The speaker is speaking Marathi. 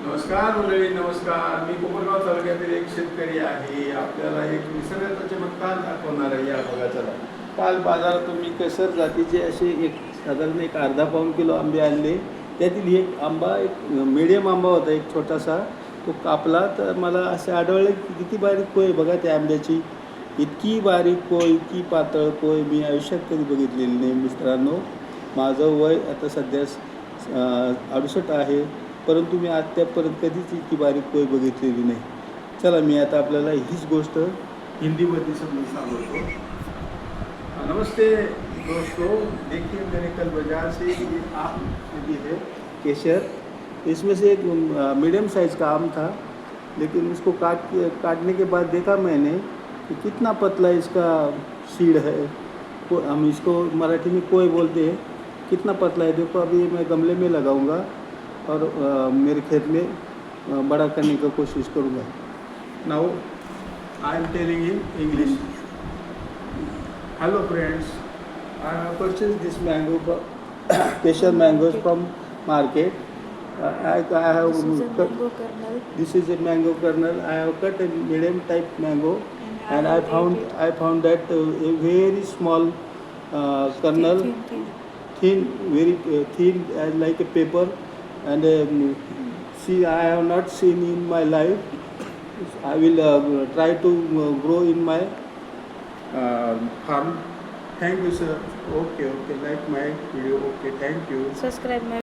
नमस्कार मंडळी, नमस्कार. मी कोपरगाव तालुक्यातील एक शेतकरी आहे. आपल्याला एक निसर्गाचा चमत्कार दाखवणार आहे. या बघा, चला. काल बाजारातून मी केसर जातीचे असे साधारण एक अर्धा पाऊण किलो आंबे आणले. त्यातील एक आंबा, एक मीडियम आंबा होता, एक छोटासा. तो कापला तर मला असे आढळले की किती बारीक कोय बघा त्या आंब्याची. इतकी बारीक कोय, इतकी पातळ कोय मी आयुष्यात कधी बघितलेली नाही मित्रांनो. माझं वय आता सध्या 68 आहे, परंतु मी आत्तापर्यंत कधीच इतकी बारीक कोय बघितलेली नाही. चला, मी आता आपल्याला हीच गोष्ट हिंदीमध्ये समजून सांगतो. नमस्ते दोस्तों, देखिए मेरे कल बाजार से ये आम भी है केसर. इसमें से एक मीडियम साइज़ का आम था, लेकिन इसको काटने के बाद देखा मैंने कि कितना पतला इसका सीड है. हम इसको मराठी में कोय बोलते हैं. कितना पतला है देखो. अभी मैं गमले में लगाऊंगा और मेरे खेत में बड़ा करने का कोशिश करूँगा. Now I am telling in English. Hello friends, I have purchase this mango Kesar mangoes from market. I have cut. This is a mango kernel. I have cut a medium type mango, and I found that a very small kernel, thin, very thin, as like a paper, and see, I have not seen in my life. I will try to grow in my farm. Thank you, sir. Okay, like my video. Okay, thank you. Subscribe my